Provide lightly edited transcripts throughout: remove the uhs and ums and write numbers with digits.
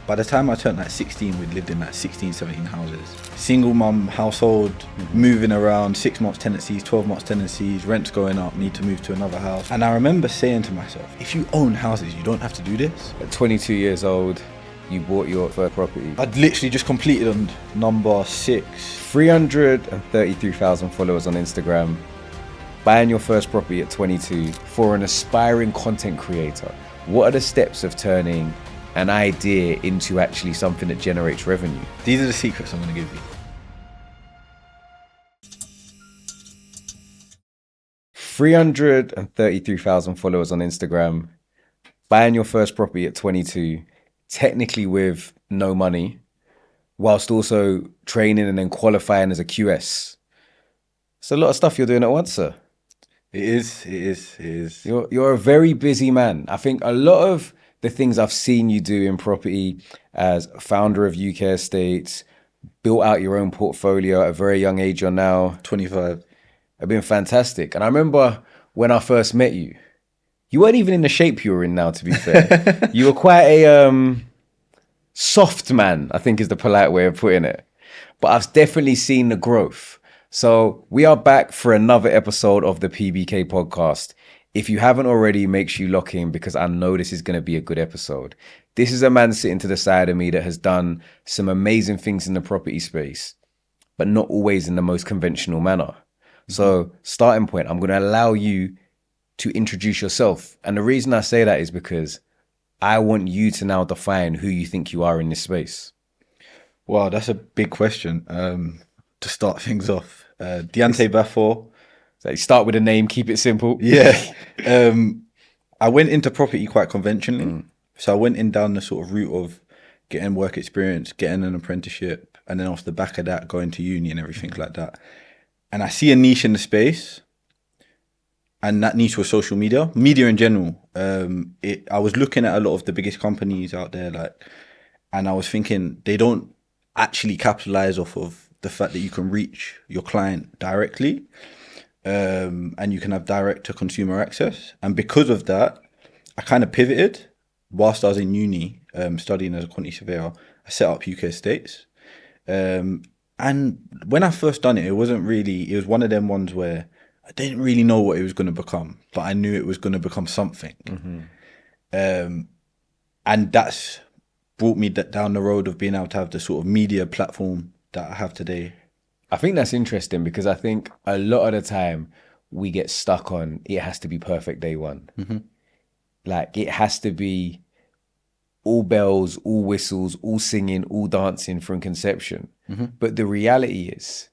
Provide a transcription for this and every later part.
By the time I turned like 16, we'd lived in like 16, 17 houses. Single mum household, moving around, 6 months tenancies, 12 months tenancies, rent's going up, need to move to another house. And I remember saying to myself, if you own houses, you don't have to do this. At 22 years old, you bought your first property. I'd literally just completed on number 6. 333,000 followers on Instagram. Buying your first property at 22 for an aspiring content creator. What are the steps of turning an idea into actually something that generates revenue? These are the secrets I'm going to give you. $333,000 followers on Instagram, buying your first property at 22, technically with no money, whilst also training and then qualifying as a QS. It's a lot of stuff you're doing at once, sir. It is. You're a very busy man. I think a lot of the things I've seen you do in property as founder of UK Estates, built out your own portfolio at a very young age, you're now 25. Have been fantastic. And I remember when I first met you, you weren't even in the shape you're in now, to be fair. You were quite a soft man, I think is the polite way of putting it. But I've definitely seen the growth. So we are back for another episode of the PBK podcast. If you haven't already, make sure you lock in because I know this is going to be a good episode. This is a man sitting to the side of me that has done some amazing things in the property space, but not always in the most conventional manner. So starting point, I'm going to allow you to introduce yourself. And the reason I say that is because I want you to now define who you think you are in this space. Wow, that's a big question to start things off. Diante Baffour. So start with a name, keep it simple. Yeah. I went into property quite conventionally. So I went in down the sort of route of getting work experience, getting an apprenticeship, and then off the back of that, going to uni and everything like that. And I see a niche in the space, and that niche was social media in general. I was looking at a lot of the biggest companies out there, and I was thinking they don't actually capitalize off of the fact that you can reach your client directly. And you can have direct to consumer access. And because of that, I kind of pivoted whilst I was in uni, studying as a quantity surveyor. I set up UK Estates. And when I first done it, it was one of them ones where I didn't really know what it was going to become, but I knew it was going to become something. And that's brought me down the road of being able to have the sort of media platform that I have today. I think that's interesting because I think a lot of the time we get stuck on it has to be perfect day one. Like it has to be all bells, all whistles, all singing, all dancing from conception. But the reality is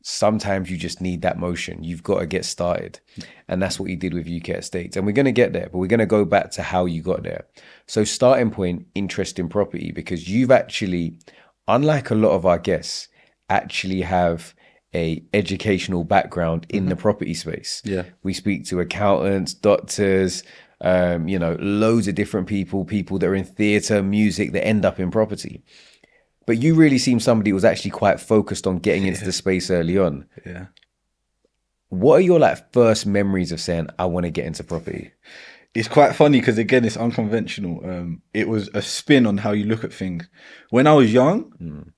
sometimes you just need that motion. You've got to get started. And that's what you did with UK Estates. And we're going to get there, but we're going to go back to how you got there. So starting point, interest in property, because you've actually, unlike a lot of our guests, actually have a educational background in the property space. Yeah. We speak to accountants, doctors, loads of different people that are in theatre, music, that end up in property. But you really seem somebody who was actually quite focused on getting into the space early on. Yeah. What are your first memories of saying, I want to get into property? It's quite funny because, again, it's unconventional. It was a spin on how you look at things. When I was young,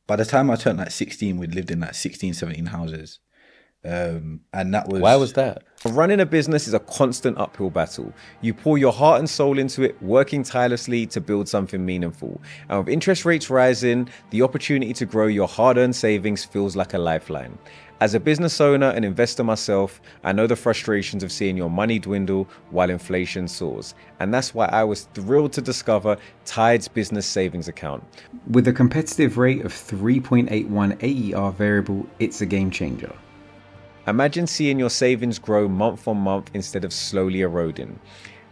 by the time I turned 16, we'd lived in 16, 17 houses. And that was... Why was that? Running a business is a constant uphill battle. You pour your heart and soul into it, working tirelessly to build something meaningful. And with interest rates rising, the opportunity to grow your hard-earned savings feels like a lifeline. As a business owner and investor myself, I know the frustrations of seeing your money dwindle while inflation soars. And that's why I was thrilled to discover Tide's business savings account. With a competitive rate of 3.81 AER variable, it's a game changer. Imagine seeing your savings grow month on month instead of slowly eroding.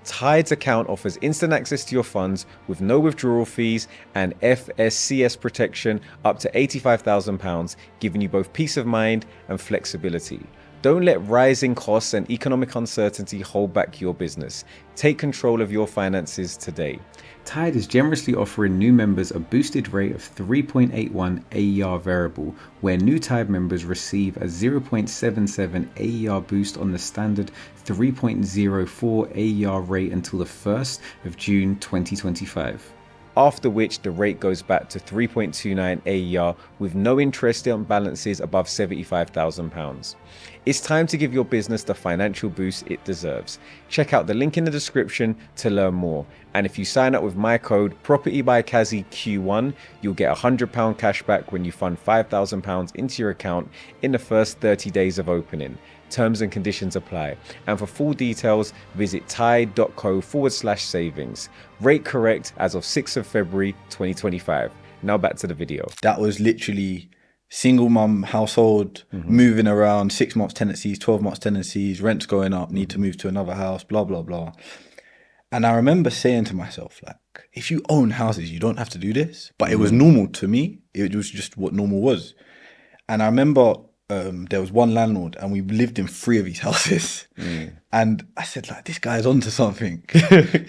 Tide's account offers instant access to your funds with no withdrawal fees and FSCS protection up to £85,000, giving you both peace of mind and flexibility. Don't let rising costs and economic uncertainty hold back your business. Take control of your finances today. Tide is generously offering new members a boosted rate of 3.81 AER variable, where new Tide members receive a 0.77 AER boost on the standard 3.04 AER rate until the 1st of June 2025. after which the rate goes back to 3.29 AER with no interest on balances above £75,000. It's time to give your business the financial boost it deserves. Check out the link in the description to learn more. And if you sign up with my code PROPERTYBYKAZYQ1, you'll get £100 cash back when you fund £5,000 into your account in the first 30 days of opening. Terms and conditions apply. And for full details, visit tide.co/savings. Rate correct as of 6th of February 2025. Now back to the video. That was literally single mum household, moving around, 6 months tenancies, 12 months tenancies, rent's going up, need to move to another house, blah, blah, blah. And I remember saying to myself, like, if you own houses, you don't have to do this. But it was normal to me. It was just what normal was. And I remember there was one landlord and we lived in 3 of his houses. And I said, like, this guy's onto something.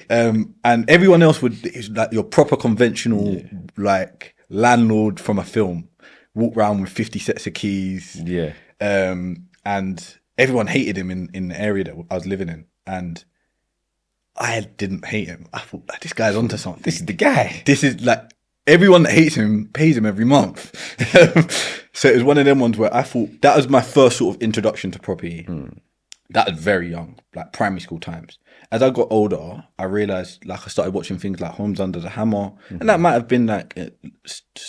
And everyone else is like your proper conventional, like, landlord from a film. Walk around with 50 sets of keys. Yeah. And everyone hated him in the area that I was living in. And I didn't hate him. I thought, like, this guy's onto something. This is the guy. This is like, everyone that hates him pays him every month. So it was one of them ones where I thought that was my first sort of introduction to property. That was very young, like primary school times. As I got older, I realized, like, I started watching things like Homes Under the Hammer. And that might have been like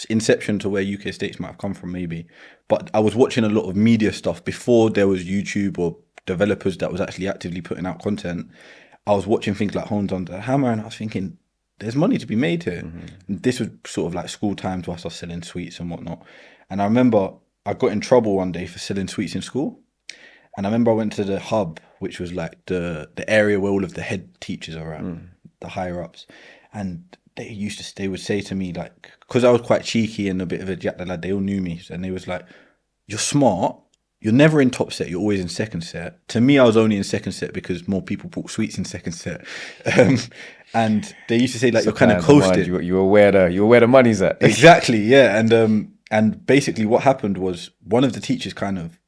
inception to where UK estates might have come from, maybe. But I was watching a lot of media stuff before there was YouTube or developers that was actually actively putting out content. I was watching things like Homes Under the Hammer and I was thinking, there's money to be made here. And this was sort of like school times whilst I was selling sweets and whatnot. And I remember I got in trouble one day for selling sweets in school. And I remember I went to the hub, which was like the area where all of the head teachers are at, the higher ups. And they would say to me, like, because I was quite cheeky and a bit of a jack, like, they all knew me. And they was like, you're smart. You're never in top set. You're always in second set. To me, I was only in second set because more people bought sweets in second set. And they used to say, like, you're kind of coasting. You were where the money's at. Exactly, yeah. And basically what happened was one of the teachers kind of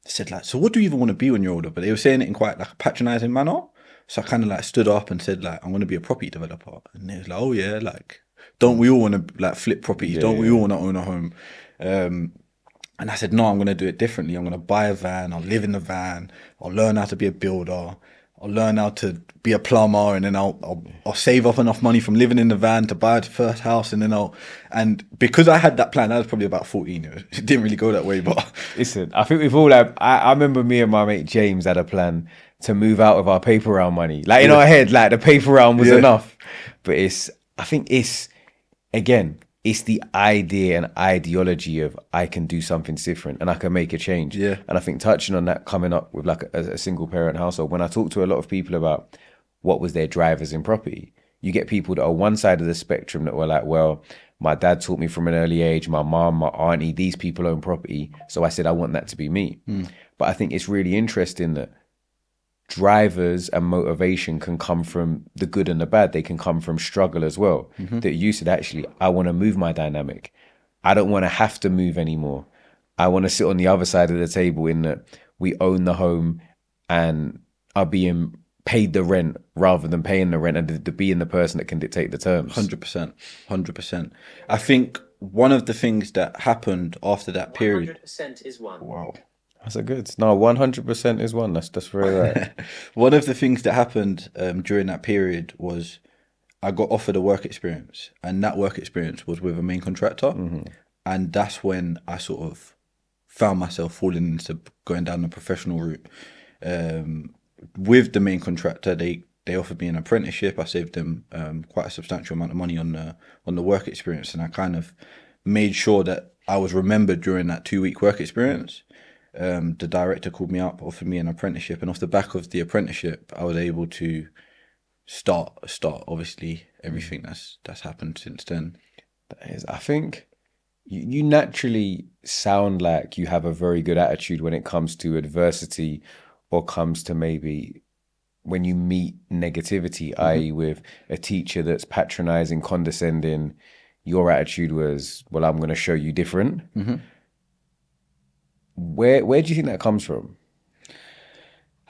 said, like, so what do you even want to be when you're older? But they were saying it in quite like a patronizing manner. So I kind of like stood up and said, like, I'm going to be a property developer. And they was like, oh yeah, like, don't we all want to like flip properties? Yeah, don't we all want to own a home? And I said, no, I'm going to do it differently. I'm going to buy a van. I'll live in the van. I'll learn how to be a builder. I'll learn how to be a plumber, and then I'll save up enough money from living in the van to buy the first house, and then and because I had that plan, I was probably about 14. It didn't really go that way, but listen, I think we've all had. I remember me and my mate James had a plan to move out of our paper round money. Like in our head, like the paper round was enough. But I think it's the idea and ideology of I can do something different and I can make a change. Yeah. And I think touching on that, coming up with like a single parent household, when I talk to a lot of people about what was their drivers in property, you get people that are one side of the spectrum that were like, well, my dad taught me from an early age, my mom, my auntie, these people own property. So I said, I want that to be me. But I think it's really interesting that drivers and motivation can come from the good and the bad. They can come from struggle as well. That you said, actually, I want to move my dynamic. I don't want to have to move anymore. I want to sit on the other side of the table in that we own the home and are being paid the rent rather than paying the rent, and to being the person that can dictate the terms. 100%. I think one of the things that happened after that period. 100% is one. Wow. That's a good. No, 100% is one. That's very right. One of the things that happened during that period was I got offered a work experience, and that work experience was with a main contractor. And that's when I sort of found myself falling into going down the professional route. With the main contractor, they offered me an apprenticeship. I saved them quite a substantial amount of money on the work experience, and I kind of made sure that I was remembered during that 2-week work experience. The director called me up, offered me an apprenticeship, and off the back of the apprenticeship, I was able to start obviously everything that's happened since then. That is, I think you naturally sound like you have a very good attitude when it comes to adversity, or comes to maybe when you meet negativity, i.e. with a teacher that's patronizing, condescending. Your attitude was, well, I'm going to show you different. Where do you think that comes from?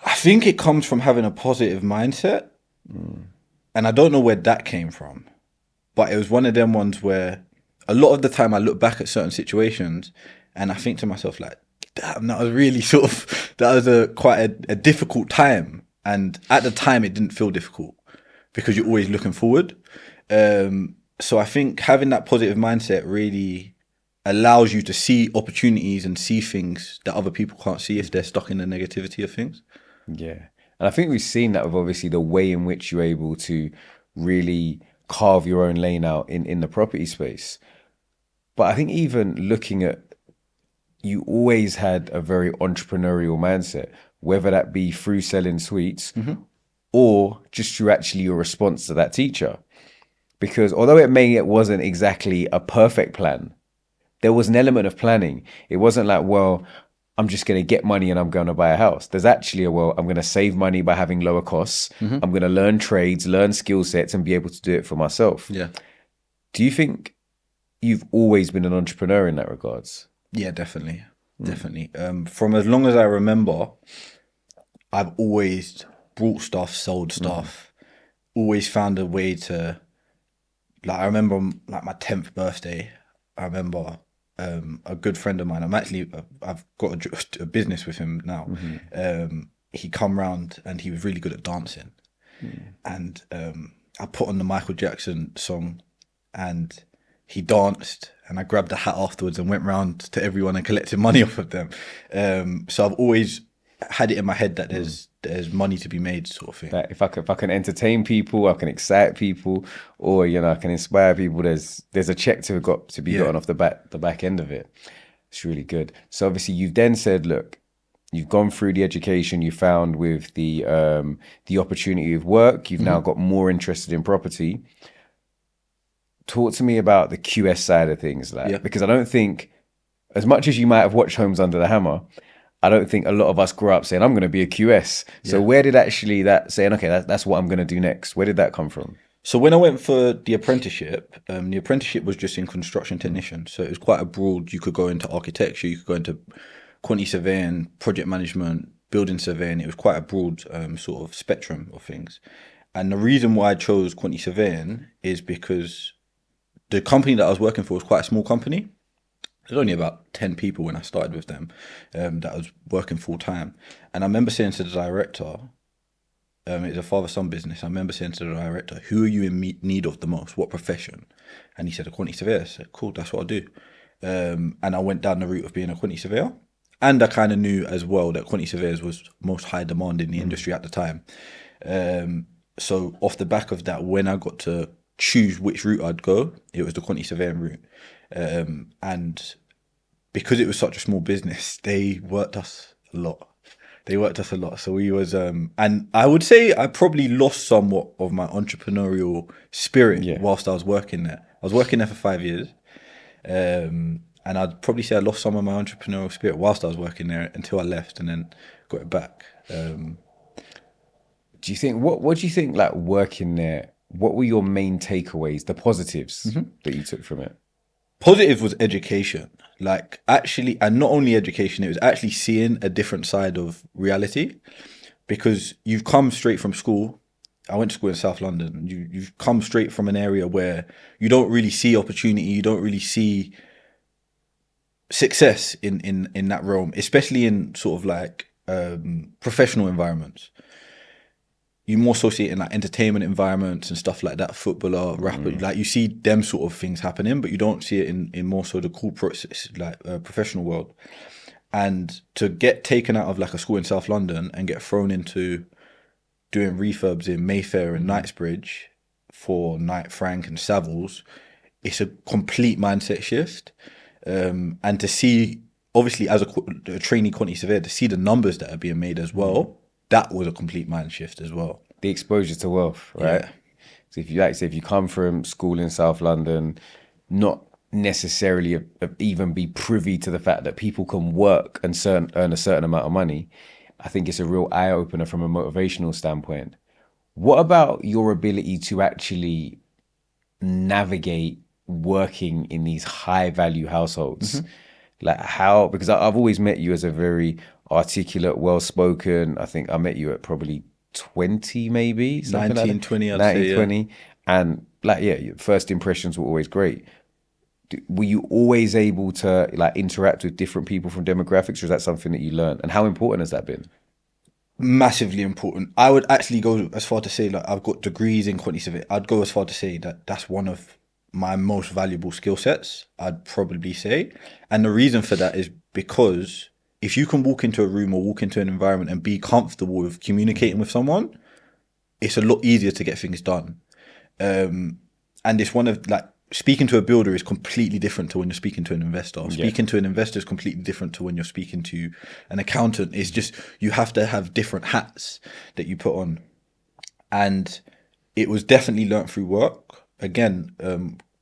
I think it comes from having a positive mindset. And I don't know where that came from. But it was one of them ones where a lot of the time I look back at certain situations and I think to myself like, damn, that was really that was quite a difficult time. And at the time it didn't feel difficult because you're always looking forward. So I think having that positive mindset really allows you to see opportunities and see things that other people can't see if they're stuck in the negativity of things. Yeah. And I think we've seen that with obviously the way in which you're able to really carve your own lane out in the property space. But I think even looking at, you always had a very entrepreneurial mindset, whether that be through selling sweets or just through actually your response to that teacher. Because although it wasn't exactly a perfect plan, there was an element of planning. It wasn't like, well, I'm just going to get money and I'm going to buy a house. There's actually I'm going to save money by having lower costs. I'm going to learn trades, learn skill sets, and be able to do it for myself. Yeah. Do you think you've always been an entrepreneur in that regards? Yeah, definitely. Definitely. From as long as I remember, I've always brought stuff, sold stuff, always found a way to, like, I remember like my 10th birthday, I remember a good friend of mine, I've got a business with him now. He come round and he was really good at dancing. And I put on the Michael Jackson song and he danced and I grabbed the hat afterwards and went round to everyone and collected money off of them. So I've always had it in my head that there's money to be made, sort of thing. That if I can entertain people, I can excite people, or I can inspire people. There's a check to be gotten off the back end of it. It's really good. So obviously you've then said, look, you've gone through the education you found with the opportunity of work. You've now got more interested in property. Talk to me about the QS side of things, because I don't think, as much as you might have watched Homes Under the Hammer, I don't think a lot of us grew up saying, I'm going to be a QS. So where did actually that saying, okay, that's what I'm going to do next? Where did that come from? So when I went for the apprenticeship was just in construction technician. So it was quite a broad, you could go into architecture, you could go into quantity surveying, project management, building surveying. It was quite a broad sort of spectrum of things. And the reason why I chose quantity surveying is because the company that I was working for was quite a small company. There's only about 10 people when I started with them that I was working full time. And I remember saying to the director, it's a father-son business. I remember saying to the director, who are you in need of the most? What profession? And he said, a quantity surveyor. I said, cool, that's what I'll do. And I went down the route of being a quantity surveyor. And I kind of knew as well that quantity surveyors was most high demand in the industry at the time. So off the back of that, when I got to choose which route I'd go, it was the quantity surveying route. And because it was such a small business, they worked us a lot. So we was, and I would say I probably lost somewhat of my entrepreneurial spirit whilst I was working there. I was working there for 5 years. And I'd probably say I lost some of my entrepreneurial spirit whilst I was working there until I left and then got it back. Do you think, what do you think, like, working there, what were your main takeaways, the positives that you took from it? Positive was education, like actually, and not only education, it was actually seeing a different side of reality, because you've come straight from school. I went to school in South London. You've come straight from an area where you don't really see opportunity, you don't really see success in that realm, especially in sort of like professional environments. You more associate in like entertainment environments and stuff like that, footballer, rapper, like you see them sort of things happening, but you don't see it in more so the corporate, like professional world. And to get taken out of like a school in South London and get thrown into doing refurbs in Mayfair and Knightsbridge for Knight Frank and Savills, it's a complete mindset shift. And to see, obviously as a trainee quantity surveyor, to see the numbers that are being made as well, that was a complete mind shift as well. The exposure to wealth, right? Yeah. So if you come from school in South London, not necessarily even be privy to the fact that people can work and earn a certain amount of money, I think it's a real eye opener from a motivational standpoint. What about your ability to actually navigate working in these high value households? Like how, because I've always met you as a very articulate, well-spoken. I think I met you at probably 20, maybe 19, like 20, I'd 19, say, 20. And like, yeah, your first impressions were always great. Were you always able to like interact with different people from demographics, or is that something that you learned? And how important has that been? Massively important. I would actually go as far to say, like, I've got degrees in quantity survey. I'd go as far to say that that's one of my most valuable skill sets, I'd probably say. And the reason for that is because if you can walk into a room or walk into an environment and be comfortable with communicating with someone, it's a lot easier to get things done. And it's one of, like, speaking to a builder is completely different to when you're speaking to an investor. Speaking to an investor is completely different to when you're speaking to an accountant. It's just, you have to have different hats that you put on. And it was definitely learnt through work. Again,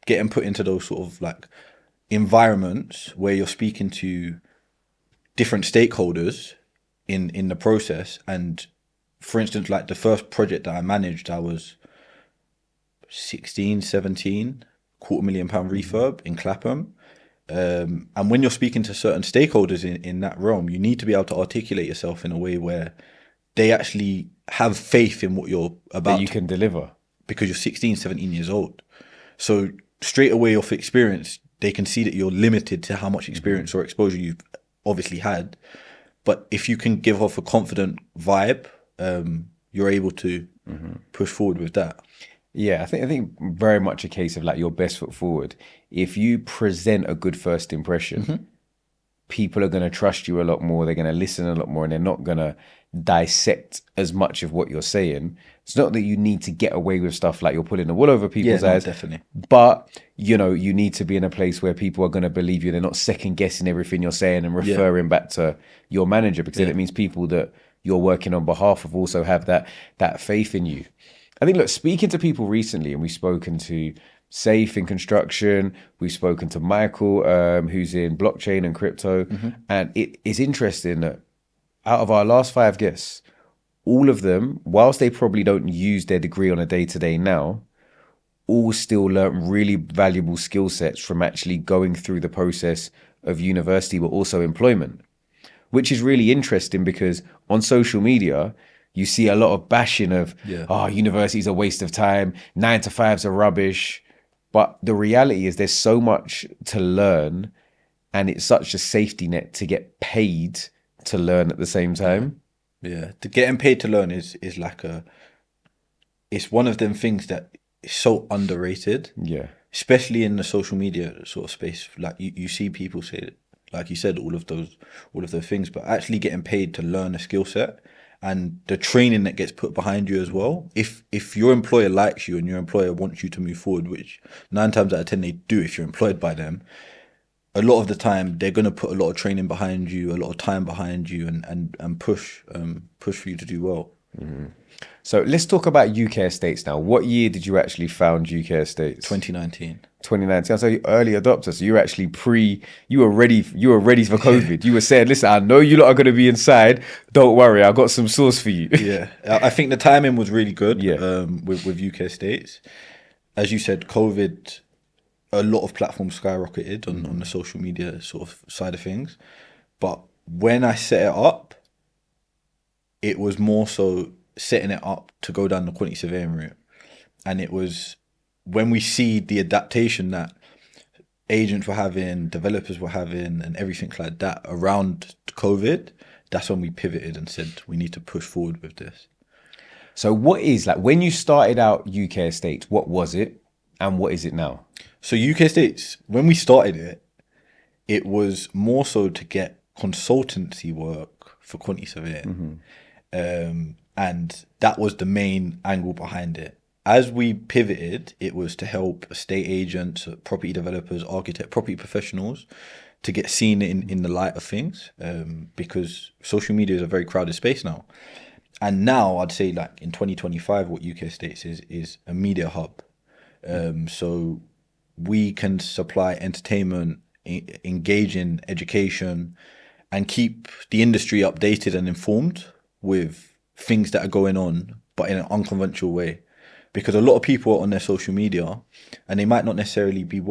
getting put into those sort of like environments where you're speaking to different stakeholders in the process. And for instance, like the first project that I managed, I was 16, 17, £250,000 refurb in Clapham. And when you're speaking to certain stakeholders in that realm, you need to be able to articulate yourself in a way where they actually have faith in what you're about. That you can deliver. Because you're 16, 17 years old. So straight away off experience, they can see that you're limited to how much experience or exposure you've obviously had. But if you can give off a confident vibe, you're able to push forward with that. Yeah, I think very much a case of like your best foot forward. If you present a good first impression, people are going to trust you a lot more. They're going to listen a lot more, and they're not going to dissect as much of what you're saying. It's not that you need to get away with stuff like you're pulling the wool over people's eyes. Definitely. But, you know, you need to be in a place where people are going to believe you. They're not second guessing everything you're saying and referring back to your manager, because then it means people that you're working on behalf of also have that faith in you. I think, look, speaking to people recently, and we've spoken to Safe in construction, we've spoken to Michael, who's in blockchain and crypto, and it is interesting that out of our last 5 guests, all of them, whilst they probably don't use their degree on a day-to-day now, all still learn really valuable skill sets from actually going through the process of university, but also employment, which is really interesting because on social media, you see a lot of bashing of, university's a waste of time, 9 to 5s are rubbish. But the reality is there's so much to learn, and it's such a safety net to get paid to learn at the same time. Yeah, the getting paid to learn is like it's one of them things that is so underrated. Yeah, especially in the social media sort of space. Like you see people say, like you said, all of those things, but actually getting paid to learn a skill set and the training that gets put behind you as well. If your employer likes you and your employer wants you to move forward, which 9 times out of 10 they do if you're employed by them, a lot of the time they're going to put a lot of training behind you, a lot of time behind you, and push for you to do well. So let's talk about UK Estates now. What year did you actually found UK Estates? 2019. 2019. So you early adopter. So you're actually you were ready for COVID. You were saying, listen, I know you lot are going to be inside. Don't worry, I've got some sauce for you. Yeah. I think the timing was really good. Yeah. With UK Estates. As you said, COVID, a lot of platforms skyrocketed on the social media sort of side of things. But when I set it up, it was more so setting it up to go down the quantity surveying route. And it was when we see the adaptation that agents were having, developers were having, and everything like that around COVID, that's when we pivoted and said, we need to push forward with this. So what is, like, when you started out UK Estates, what was it and what is it now? So UK Estates, when we started it, it was more so to get consultancy work for quantity surveying. And that was the main angle behind it. As we pivoted, it was to help estate agents, property developers, architects, property professionals to get seen in the light of things, because social media is a very crowded space now. And now I'd say, like, in 2025, what UK Estates is a media hub. So we can supply entertainment, engage in education, and keep the industry updated and informed with things that are going on, but in an unconventional way. Because a lot of people are on their social media and they might not necessarily be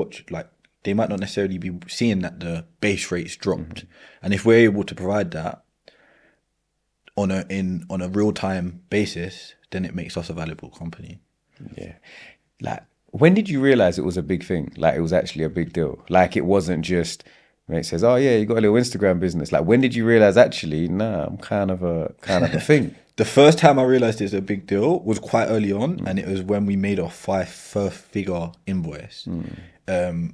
seeing that the base rates dropped. And if we're able to provide that on a real-time basis, then it makes us a valuable company. Yeah. Like, when did you realize it was a big thing? Like, it was actually a big deal. Like, it wasn't just, mate says, oh yeah, you got a little Instagram business. Like, when did you realize actually, nah, I'm kind of a thing? The first time I realized it's a big deal was quite early on, and it was when we made our first figure invoice.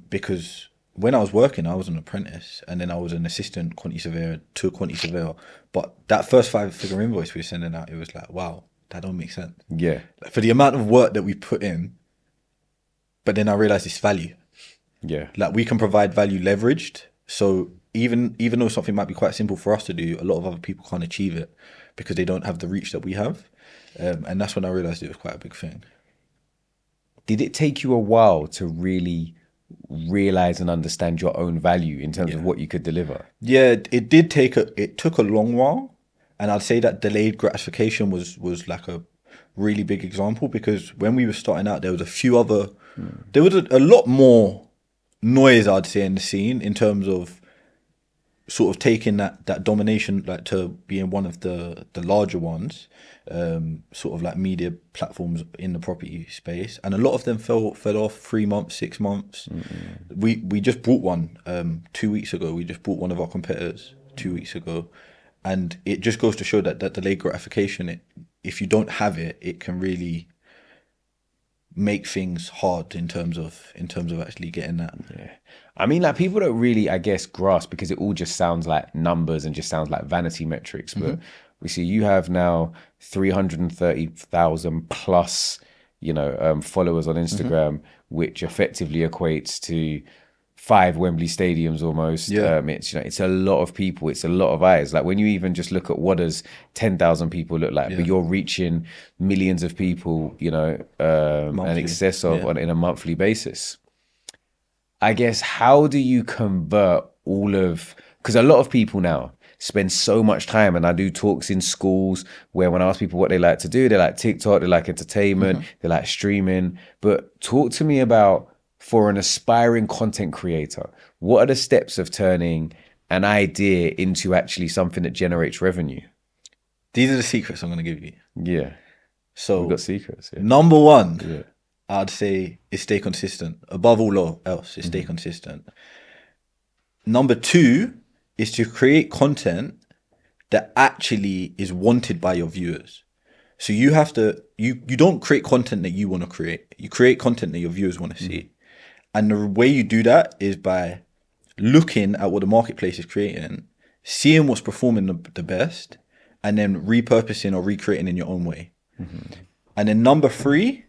Because when I was working, I was an apprentice, and then I was an assistant quantity surveyor to a quantity surveyor. But that first 5-figure invoice we were sending out, it was like, wow, that don't make sense. Yeah. Like, for the amount of work that we put in, but then I realized it's value. Yeah. Like, we can provide value leveraged. So even though something might be quite simple for us to do, a lot of other people can't achieve it because they don't have the reach that we have. And that's when I realized it was quite a big thing. Did it take you a while to really realize and understand your own value in terms of what you could deliver? Yeah, it took a long while. And I'd say that delayed gratification was like a really big example, because when we were starting out, there was a few other, there was a lot more noise, I'd say, in the scene in terms of sort of taking that domination, like, to being one of the larger ones, sort of like media platforms in the property space, and a lot of them fell off 3 months, 6 months. We just bought one 2 weeks ago. We just bought one of our competitors 2 weeks ago, and it just goes to show that delayed gratification, if you don't have it, it can really make things hard in terms of actually getting that. Yeah. I mean, like, people don't really, I guess, grasp, because it all just sounds like numbers and just sounds like vanity metrics. But we see you have now 330,000 plus, followers on Instagram, which effectively equates to 5 Wembley stadiums almost. Yeah. It's a lot of people. It's a lot of eyes. Like, when you even just look at what does 10,000 people look like, but you're reaching millions of people, in excess of in a monthly basis. I guess, how do you convert all of, because a lot of people now spend so much time, and I do talks in schools where when I ask people what they like to do, they like TikTok, they like entertainment, they like streaming. But talk to me about, for an aspiring content creator, what are the steps of turning an idea into actually something that generates revenue? These are the secrets I'm going to give you. Yeah. So we've got secrets. Yeah. Number one, I'd say, is stay consistent. Above all else, is stay consistent. Number two is to create content that actually is wanted by your viewers. So you have to, you don't create content that you want to create. You create content that your viewers want to see. And the way you do that is by looking at what the marketplace is creating, seeing what's performing the best, and then repurposing or recreating in your own way. And then number three,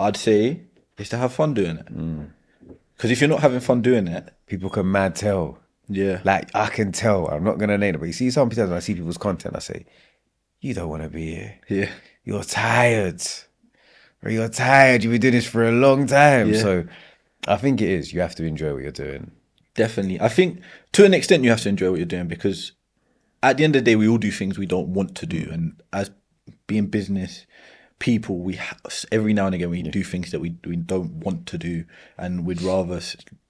I'd say, is to have fun doing it. Because if you're not having fun doing it, people can mad tell. Yeah. Like, I can tell. I'm not going to name it, but you see, sometimes when I see people's content, I say, you don't want to be here. Yeah. You're tired. Or you're tired. You've been doing this for a long time. Yeah. So I think it is. You have to enjoy what you're doing. Definitely. I think to an extent you have to enjoy what you're doing, because at the end of the day, we all do things we don't want to do. And as being business people, every now and again we do things that we don't want to do, and we'd rather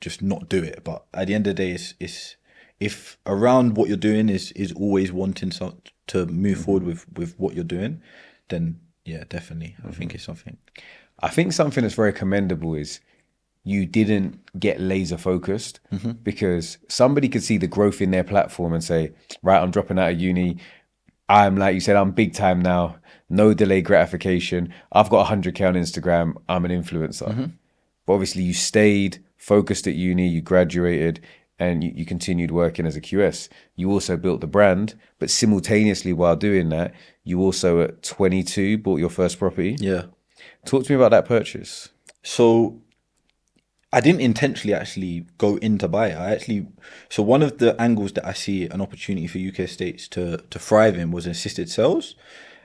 just not do it. But at the end of the day, it's if around what you're doing is always wanting to move forward with what you're doing, then yeah, definitely. I think it's something. I think something that's very commendable is you didn't get laser focused, because somebody could see the growth in their platform and say, right, I'm dropping out of uni. I'm, like you said, I'm big time now. No delayed gratification. I've got 100K on Instagram. I'm an influencer. But obviously you stayed focused at uni, you graduated, and you continued working as a QS. You also built the brand, but simultaneously while doing that, you also at 22 bought your first property. Yeah. Talk to me about that purchase. So I didn't intentionally actually go in to buy it. So one of the angles that I see an opportunity for UK estates to thrive in was assisted sales.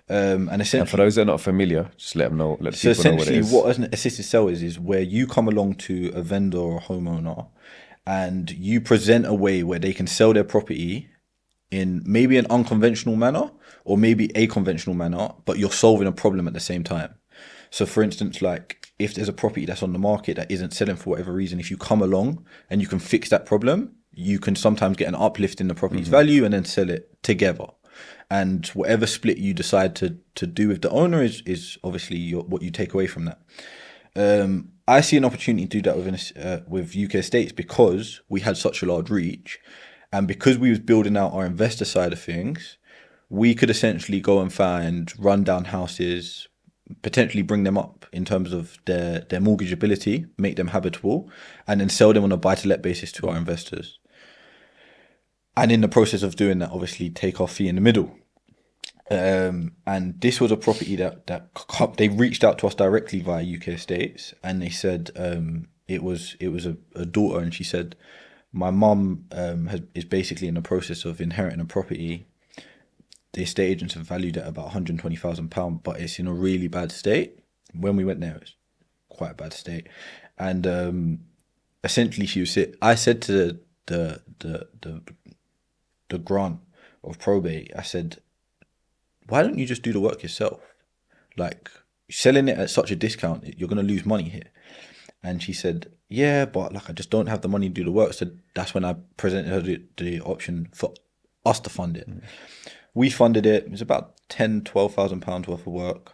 And essentially, and for those that are not familiar, just let them know. Let so people know what it is. What an assisted sale is where you come along to a vendor or a homeowner, and you present a way where they can sell their property in maybe an unconventional manner or maybe a conventional manner, but you're solving a problem at the same time. So for instance, like if there's a property that's on the market that isn't selling for whatever reason, if you come along and you can fix that problem, you can sometimes get an uplift in the property's value and then sell it together. And whatever split you decide to do with the owner is obviously what you take away from that. I see an opportunity to do that with UK estates because we had such a large reach, and because we was building out our investor side of things, we could essentially go and find rundown houses, potentially bring them up in terms of their mortgageability, make them habitable, and then sell them on a buy-to-let basis to our investors. And in the process of doing that, obviously take our fee in the middle. And this was a property that they reached out to us directly via UK Estates, and they said it was a daughter, and she said, my mum is basically in the process of inheriting a property. The estate agents have valued it at about £120,000, but it's in a really bad state. When we went there, it was quite a bad state, and essentially I said to the grant of probate, I said, why don't you just do the work yourself? Like, selling it at such a discount, you're going to lose money here. And she said, yeah, but like, I just don't have the money to do the work. So that's when I presented her the option for us to fund it. We funded it. It was about £12,000 worth of work.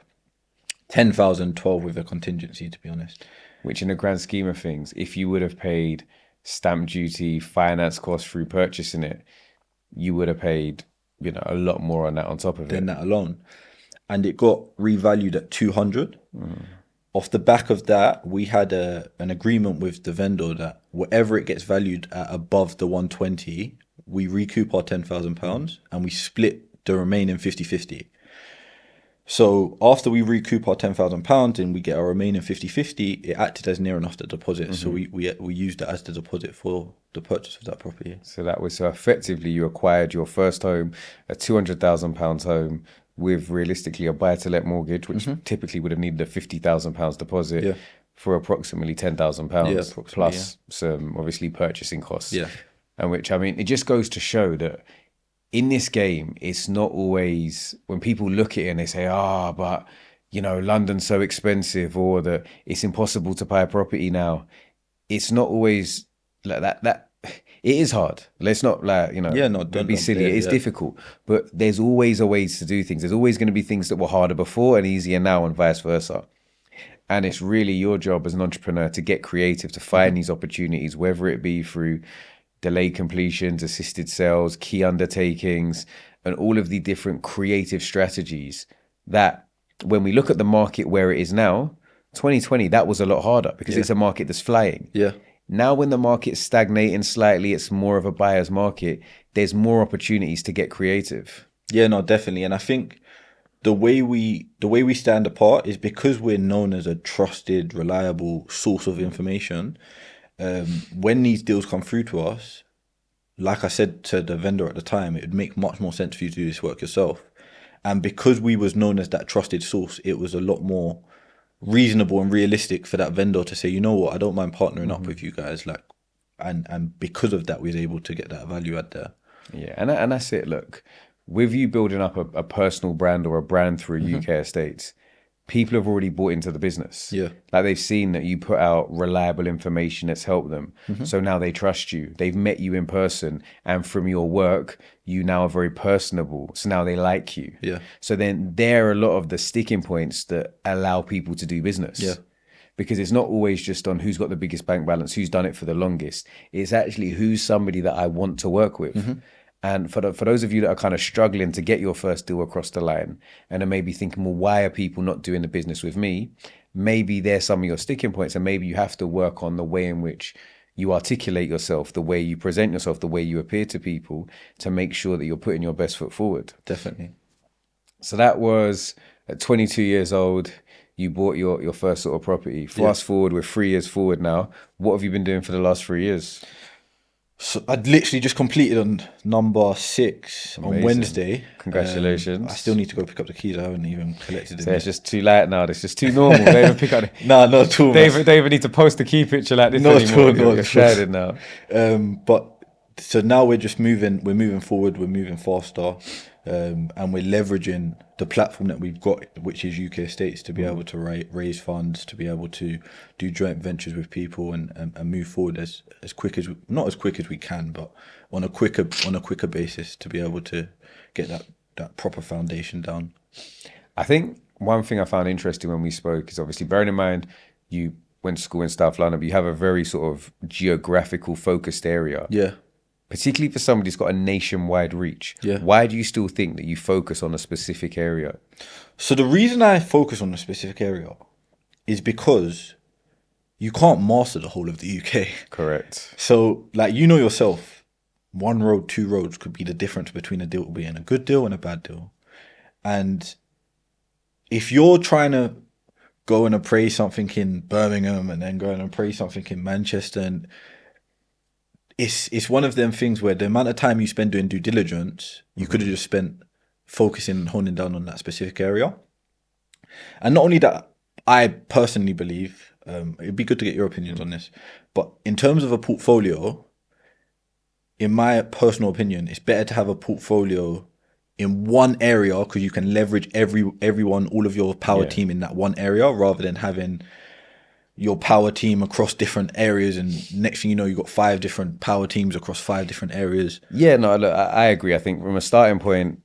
10,000, 12 with a contingency, to be honest. Which, in the grand scheme of things, if you would have paid stamp duty, finance costs through purchasing it, you would have paid, a lot more on that on top of it. Than that alone. And it got revalued at 200. Off the back of that, we had an agreement with the vendor that whatever it gets valued at above the 120, we recoup our £10,000 and we split the remaining 50-50. So after we recoup our £10,000 and we get our remaining 50-50, it acted as near enough the deposit. So we used it as the deposit for the purchase of that property. So effectively you acquired your first home, a £200,000 home, with realistically a buy-to-let mortgage, which typically would have needed a £50,000 deposit for approximately £10,000 plus some obviously purchasing costs. And which, it just goes to show that in this game, it's not always, when people look at it and they say, but London's so expensive, or that it's impossible to buy a property now. It's not always like that. It is hard. Let's not don't be silly. It is difficult, but there's always a ways to do things. There's always going to be things that were harder before and easier now, and vice versa. And it's really your job as an entrepreneur to get creative, to find these opportunities, whether it be through delayed completions, assisted sales, key undertakings, and all of the different creative strategies that, when we look at the market where it is now, 2020, that was a lot harder because it's a market that's flying. Now when the market's stagnating slightly, it's more of a buyer's market, there's more opportunities to get creative. Yeah, no, definitely. And I think the way we stand apart is because we're known as a trusted, reliable source of information. When these deals come through to us, like I said to the vendor at the time, it would make much more sense for you to do this work yourself. And because we was known as that trusted source, it was a lot more reasonable and realistic for that vendor to say, you know what, I don't mind partnering up with you guys. And because of that, we was able to get that value add there. Yeah, and that's it. Look, with you building up a personal brand or a brand through UK estates, people have already bought into the business. Like, they've seen that you put out reliable information that's helped them. So now they trust you. They've met you in person, and from your work, you now are very personable. So now they like you. So then there are a lot of the sticking points that allow people to do business. Because it's not always just on who's got the biggest bank balance, who's done it for the longest. It's actually who's somebody that I want to work with. And for those of you that are kind of struggling to get your first deal across the line and are maybe thinking, well, why are people not doing the business with me? Maybe there's some of your sticking points, and maybe you have to work on the way in which you articulate yourself, the way you present yourself, the way you appear to people, to make sure that you're putting your best foot forward. Definitely. So that was at 22 years old, you bought your first sort of property. Fast forward, we're 3 years forward now. What have you been doing for the last 3 years? So I'd literally just completed on number 6 on Wednesday. Congratulations. I still need to go pick up the keys. I haven't even collected them. It's just too late now. It's just too normal. They even pick up the... No, not at all. They even need to post a key picture like this anymore. You're shouted now. But so now we're just moving. We're moving forward. We're moving faster, and we're leveraging the platform that we've got, which is UK Estates, to be able to raise funds, to be able to do joint ventures with people, and move forward as quick as not as quick as we can, but on a quicker basis, to be able to get that proper foundation down. I think one thing I found interesting when we spoke is, obviously, bearing in mind you went to school in South London, but you have a very sort of geographical focused area. Yeah. Particularly for somebody who's got a nationwide reach. Yeah. Why do you still think that you focus on a specific area? So the reason I focus on a specific area is because you can't master the whole of the UK. Correct. So, like, you know yourself, one road, two roads could be the difference between a deal being a good deal and a bad deal. And if you're trying to go and appraise something in Birmingham and then go and appraise something in Manchester, and it's one of them things where the amount of time you spend doing due diligence, you could have just spent focusing and honing down on that specific area. And not only that, I personally believe, it'd be good to get your opinions on this, but in terms of a portfolio, in my personal opinion, it's better to have a portfolio in one area because you can leverage everyone, all of your power team in that one area, rather than having your power team across different areas, and next thing you know, you've got 5 different power teams across 5 different areas. Yeah, no, look, I agree. I think from a starting point,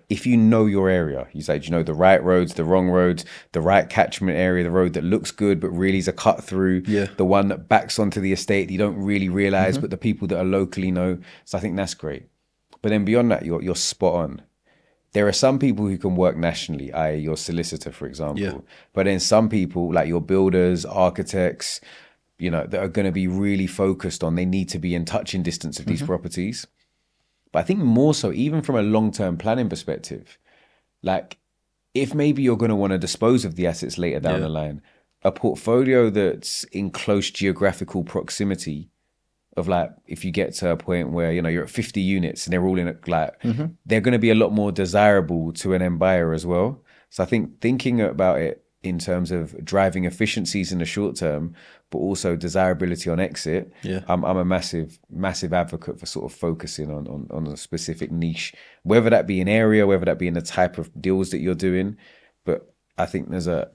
if you know your area, you say, do you know the right roads, the wrong roads, the right catchment area, the road that looks good but really is a cut through, the one that backs onto the estate that you don't really realize, but the people that are locally know. So I think that's great. But then beyond that, you're spot on. There are some people who can work nationally, i.e. your solicitor, for example. But then some people, like your builders, architects, that are going to be really focused on, they need to be in touching distance of these properties. But I think more so, even from a long-term planning perspective, like if maybe you're going to want to dispose of the assets later down the line, a portfolio that's in close geographical proximity of, like, if you get to a point where, you're at 50 units and they're all in they're going to be a lot more desirable to an end buyer as well. So I think thinking about it in terms of driving efficiencies in the short term, but also desirability on exit. I'm a massive advocate for sort of focusing on a specific niche, whether that be an area, whether that be in the type of deals that you're doing. But I think there's a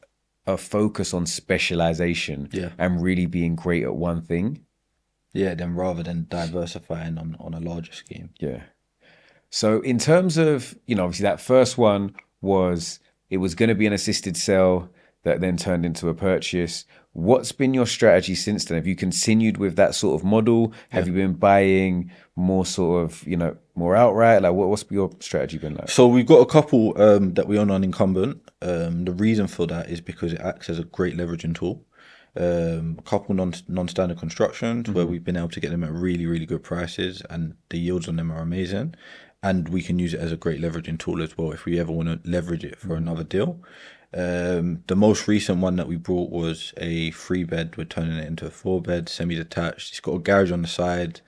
focus on specialization and really being great at one thing. Then rather than diversifying on a larger scheme. So in terms of, obviously that first one it was going to be an assisted sale that then turned into a purchase. What's been your strategy since then? Have you continued with that sort of model? Have you been buying more sort of, more outright? Like what's your strategy been like? So we've got a couple that we own on incumbent. The reason for that is because it acts as a great leveraging tool. A couple non-standard constructions where we've been able to get them at really, really good prices, and the yields on them are amazing. And we can use it as a great leveraging tool as well if we ever want to leverage it for another deal. The most recent one that we brought was a 3-bed. We're turning it into a 4-bed, semi-detached. It's got a garage on the side.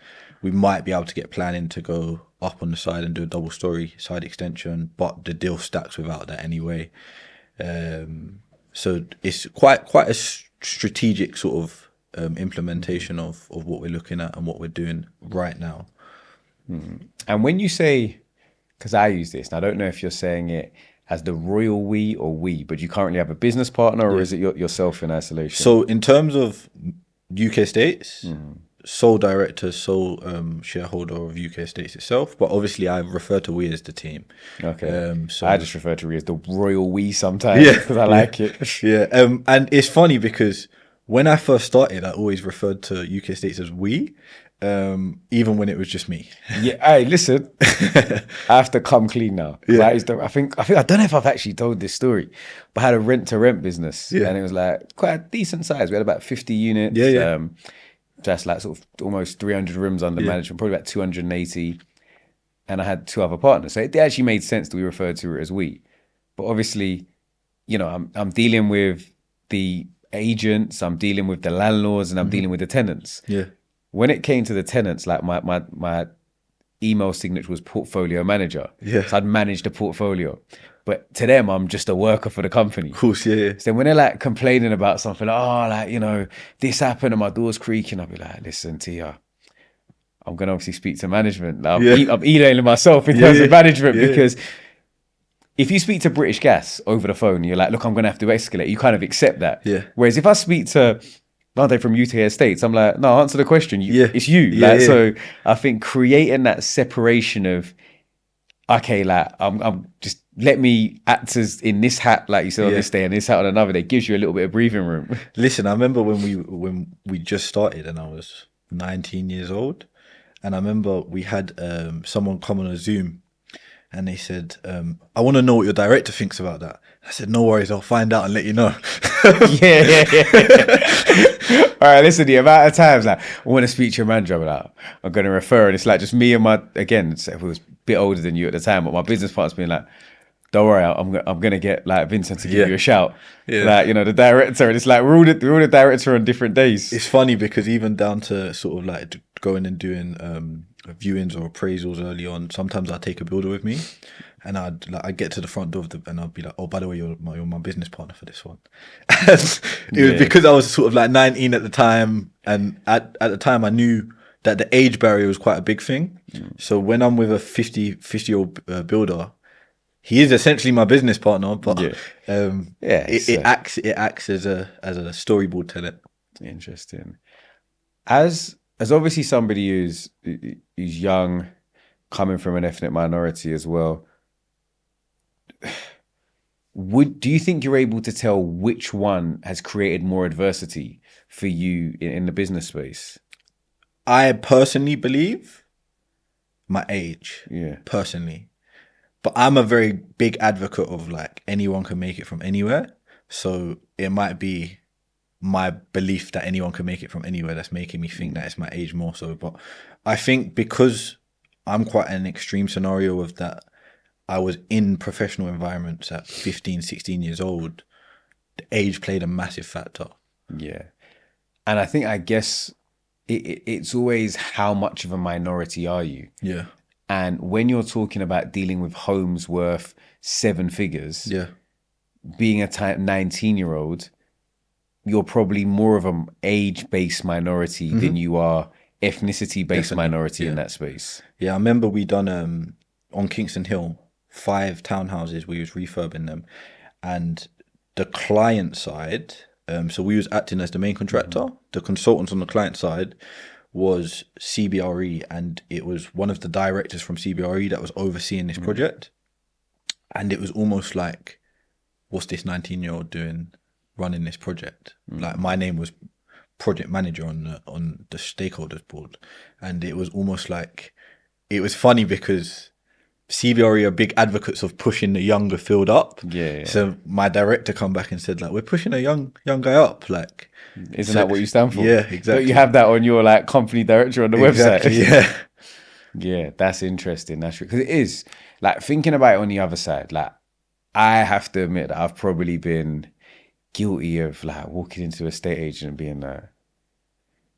We might be able to get planning to go up on the side and do a double-story side extension, but the deal stacks without that anyway. So it's quite a strategic sort of implementation of what we're looking at and what we're doing right now. And when you say, because I use this, and I don't know if you're saying it as the royal we or we, but you currently have a business partner, or is it yourself in isolation? So in terms of UK Estates, sole director, sole shareholder of UK Estates itself, but obviously I refer to we as the team. Okay. So I just refer to we as the royal we sometimes because I like it. And it's funny because when I first started, I always referred to UK Estates as we. Even when it was just me. Hey, listen, I have to come clean now. I think I don't know if I've actually told this story, but I had a rent-to-rent business, and it was like quite a decent size. We had about 50 units, just like sort of almost 300 rooms under management, probably about 280, and I had 2 other partners. So it actually made sense that we referred to it as we. But obviously, I'm dealing with the agents, I'm dealing with the landlords, and I'm dealing with the tenants. When it came to the tenants, like my email signature was portfolio manager. So I'd manage the portfolio. But to them, I'm just a worker for the company. Of course, So when they're like complaining about something, this happened and my door's creaking, I'll be like, listen, Tia, I'm going to obviously speak to management. I'm emailing myself in terms of management because if you speak to British Gas over the phone, you're like, look, I'm going to have to escalate. You kind of accept that. Whereas if I speak to Diante from UK Estates, I'm like, no, answer the question. It's you. So I think creating that separation of, okay, like I'm just let me act as in this hat, like you said, on this day, and this hat on another day. Gives you a little bit of breathing room. Listen, I remember when we just started and I was 19 years old, and I remember we had someone come on a Zoom, and they said, "I want to know what your director thinks about that." I said, "No worries, I'll find out and let you know." yeah. All right, listen, the amount of times like I want to speak to your manager, I'm going to refer, and it's like just me and my, again, so who was a bit older than you at the time, but my business partner's being like, "Don't worry, I'm gonna get like Vincent to give you a shout." Like, you know, the director, and it's like we're all the director on different days. It's funny because even down to sort of like going and doing viewings or appraisals early on, sometimes I take a builder with me, and I'd get to the front door of and I'd be like, "Oh, by the way, you're my business partner for this one." It was because I was sort of like 19 at the time, and at the time I knew that the age barrier was quite a big thing. So when I'm with a 50-year-old builder, he is essentially my business partner, but it acts as a storyboard teller. Interesting. As obviously somebody who's young, coming from an ethnic minority as well, do you think you're able to tell which one has created more adversity for you in the business space? I personally believe my age. Yeah. Personally. But I'm a very big advocate of like anyone can make it from anywhere. So it might be my belief that anyone can make it from anywhere that's making me think that it's my age more so. But I think because I'm quite an extreme scenario of that, I was in professional environments at 15, 16 years old, the age played a massive factor. Yeah. And I guess it's always how much of a minority are you? Yeah. And when you're talking about dealing with homes worth 7 figures, being a 19-year-old, you're probably more of an age-based minority than you are ethnicity-based minority in that space. Yeah, I remember we done on Kingston Hill 5 townhouses. We was refurbing them, and the client side. So we was acting as the main contractor. The consultants on the client side was CBRE, and it was one of the directors from CBRE that was overseeing this project. And it was almost like, what's this 19-year-old doing running this project? Like my name was project manager on the stakeholders board, and it was almost like, it was funny because CBRE are big advocates of pushing the younger field up. Yeah. So my director come back and said like, we're pushing a young guy up. Like, isn't that what you stand for? Yeah, exactly. Don't you have that on your like company director on the website? Yeah. Yeah, that's interesting. That's true. Because it is like thinking about it on the other side. Like, I have to admit that I've probably been guilty of like walking into a estate agent and being like,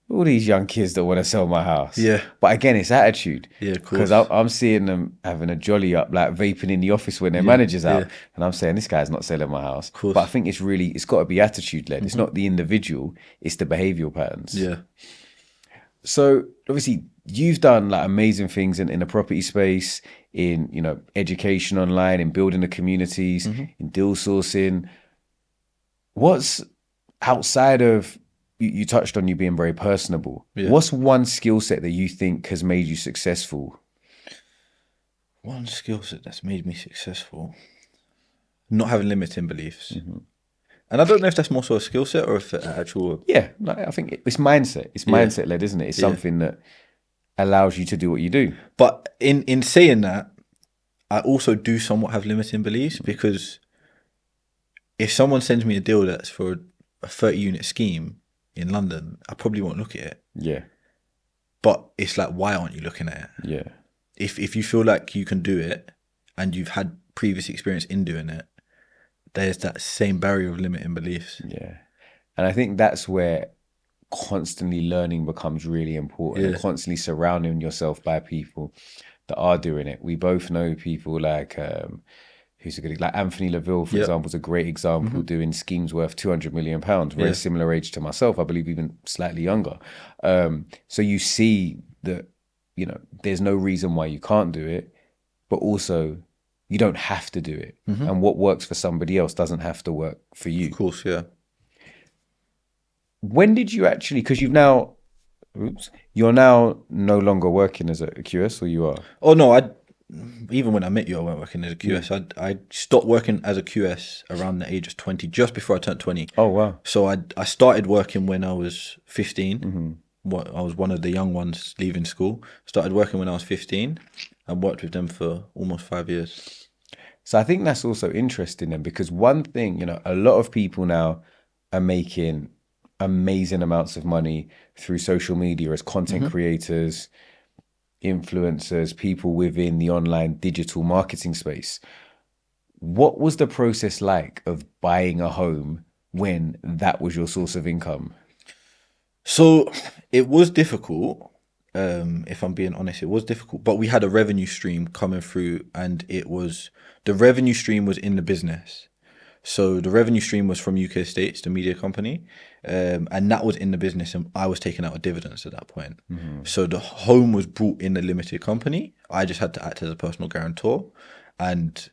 all these young kids that want to sell my house. Yeah. But again, it's attitude. Yeah, of course. Because I'm seeing them having a jolly up, like vaping in the office when their manager's out. Yeah. And I'm saying, this guy's not selling my house. Of course. But I think it's got to be attitude led. It's not the individual, it's the behavioral patterns. Yeah. So obviously you've done like amazing things in the property space, in, you know, education online, in building the communities, in deal sourcing. What's outside of, you touched on you being very personable. Yeah. What's one skill set that you think has made you successful? One skill set that's made me successful? Not having limiting beliefs. And I don't know if that's more so a skill set or if it's actual... Yeah, no, I think it's mindset. It's mindset led, isn't it? It's something that allows you to do what you do. But in saying that, I also do somewhat have limiting beliefs, because if someone sends me a deal that's for a 30-unit scheme in London, I probably won't look at it. Yeah. But it's like, why aren't you looking at it? Yeah. If you feel like you can do it and you've had previous experience in doing it, there's that same barrier of limiting beliefs. Yeah. And I think that's where constantly learning becomes really important, and constantly surrounding yourself by people that are doing it. We both know people like who's a good, like Anthony Laville, for example, is a great example, doing schemes worth £200 million, very similar age to myself, I believe even slightly younger. So you see that, you know, there's no reason why you can't do it, but also you don't have to do it. And what works for somebody else doesn't have to work for you. Of course, yeah. When did you actually, because you're now no longer working as a QS, or you are? Oh no, even when I met you, I weren't working as a QS. I stopped working as a QS around the age of 20, just before I turned 20. Oh, wow. So I started working when I was 15. I was one of the young ones leaving school. Started working when I was 15 and worked with them for almost 5 years. So I think that's also interesting then, because one thing, you know, a lot of people now are making amazing amounts of money through social media as content creators, influencers, people within the online digital marketing space. What was the process like of buying a home when that was your source of income? So it was difficult. If I'm being honest, it was difficult, but we had a revenue stream coming through, and the revenue stream was in the business. So the revenue stream was from UK Estates, the media company, and that was in the business, and I was taking out a dividends at that point. So the home was brought in a limited company. I just had to act as a personal guarantor, and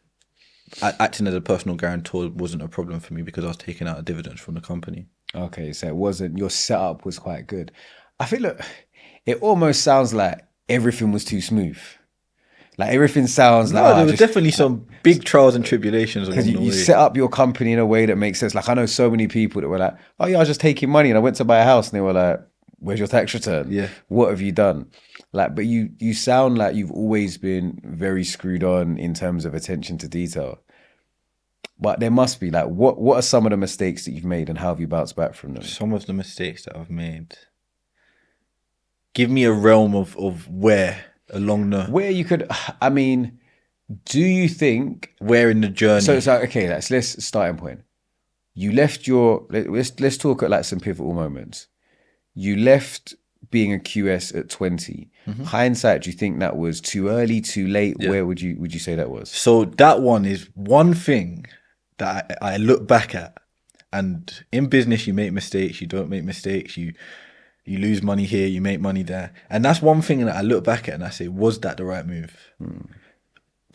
acting as a personal guarantor wasn't a problem for me because I was taking out a dividends from the company. Okay, so it wasn't, your setup was quite good. I feel, look, it almost sounds like everything was too smooth. Like everything sounds like there was definitely some big trials and tribulations along because the way. you set up your company in a way that makes sense. Like I know so many people that were like, "Oh yeah, I was just taking money and I went to buy a house," and they were like, "Where's your tax return? Yeah, what have you done?" Like, but you sound like you've always been very screwed on in terms of attention to detail. But there must be like, what are some of the mistakes that you've made and how have you bounced back from them? some of the mistakes that I've made. Give me a realm of where along the Where you could, I mean, do you think? where in the journey. So okay, let's starting point. You left let's talk at like some pivotal moments. You left being a QS at 20. Hindsight, do you think that was too early, too late? Yeah. Where would you say that was? So that one is one thing that I look back at, and in business you make mistakes, you don't make mistakes, you lose money here, you make money there, and that's one thing that I look back at and I say, was that the right move?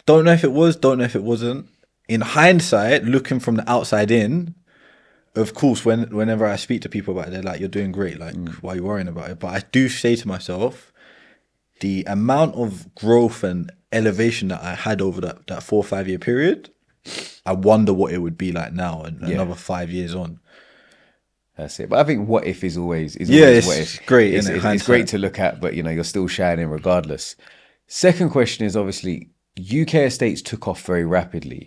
Don't know if it was, don't know if it wasn't. In hindsight, looking from the outside in, of course, whenever I speak to people about it, they're like, "You're doing great. Like, why are you worrying about it?" But I do say to myself, the amount of growth and elevation that I had over that 4 or 5 year period, I wonder what it would be like now, and another 5 years on. That's it. But I think what if is always It's what if. great. It's great to look at, but you know, you're still shining regardless. Second question is obviously UK estates took off very rapidly.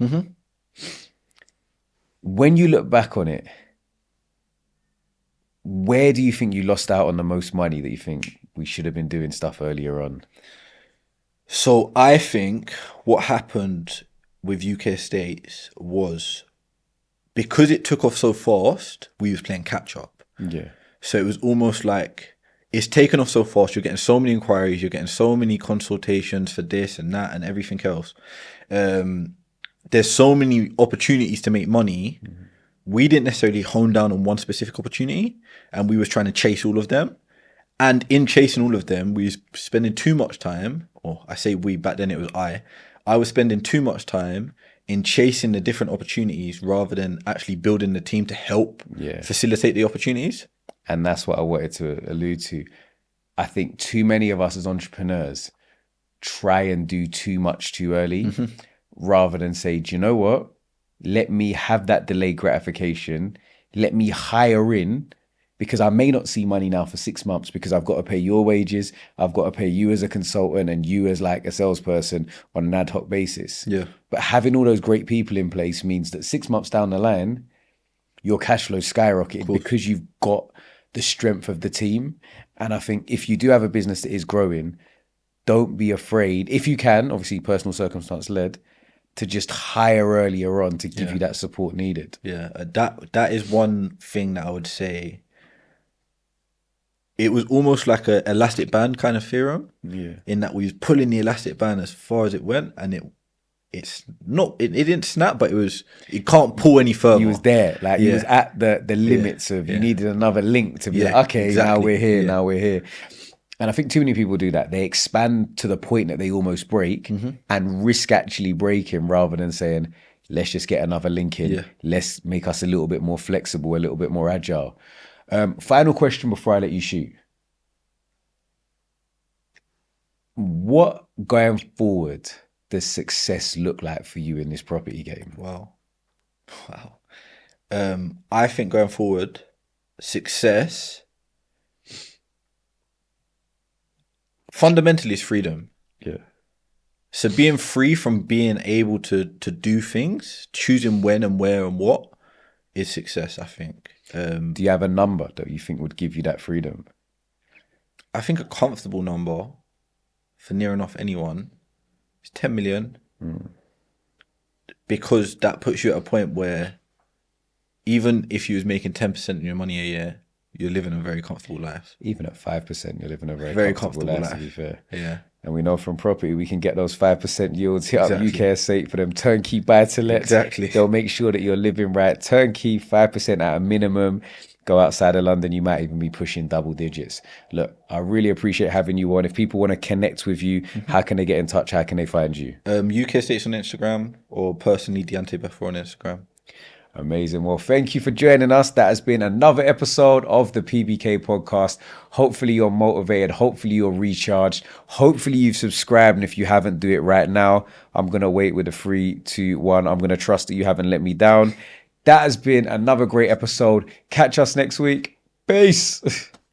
When you look back on it, where do you think you lost out on the most money that you think we should have been doing stuff earlier on? So I think what happened with UK estates was, because it took off so fast, we was playing catch up. Yeah. So it was almost like, it's taken off so fast, you're getting so many inquiries, you're getting so many consultations for this and that and everything else. There's so many opportunities to make money. We didn't necessarily hone down on one specific opportunity, and we was trying to chase all of them. And in chasing all of them, we was spending too much time, or I say we, back then it was I was spending too much time in chasing the different opportunities rather than actually building the team to help facilitate the opportunities. And that's what I wanted to allude to. I think too many of us as entrepreneurs try and do too much too early rather than say, do you know what? Let me have that delayed gratification. Let me hire in, because I may not see money now for 6 months because I've got to pay your wages. I've got to pay you as a consultant and you as like a salesperson on an ad hoc basis. Yeah. But having all those great people in place means that 6 months down the line, your cash flow skyrocketed because you've got the strength of the team. And I think if you do have a business that is growing, don't be afraid, if you can, obviously personal circumstance led, to just hire earlier on to give you that support needed. Yeah, that is one thing that I would say. It was almost like a elastic band kind of theorem. Yeah. In that we was pulling the elastic band as far as it went, and it didn't snap, but it can't pull any further. He was there, like he was at the limits of you needed another link to be like, okay, exactly. Now we're here. And I think too many people do that. They expand to the point that they almost break and risk actually breaking rather than saying, let's just get another link in. Yeah. Let's make us a little bit more flexible, a little bit more agile. Final question before I let you shoot. What going forward does success look like for you in this property game? Wow. I think going forward, success fundamentally is freedom. Yeah. So being free from being able to do things, choosing when and where and what, is success, I think. Do you have a number that you think would give you that freedom? I think a comfortable number for near enough anyone is 10 million. Because that puts you at a point where even if you was making 10% of your money a year, you're living a very comfortable life. Even at 5%, you're living a very comfortable life, to be fair. Yeah. And we know from property, we can get those 5% yields. Hit up Exactly. UK Estate for them turnkey buy-to-lets. Exactly. They'll make sure that you're living right. Turnkey, 5% at a minimum. Go outside of London, you might even be pushing double digits. Look, I really appreciate having you on. If people want to connect with you, how can they get in touch? How can they find you? UK Estates on Instagram, or personally Diante Baffour on Instagram. Amazing. Well, thank you for joining us. That has been another episode of the PBK podcast. Hopefully you're motivated. Hopefully you're recharged. Hopefully you've subscribed. And if you haven't, do it right now. I'm going to wait with a 3, 2, 1. I'm going to trust that you haven't let me down. That has been another great episode. Catch us next week. Peace.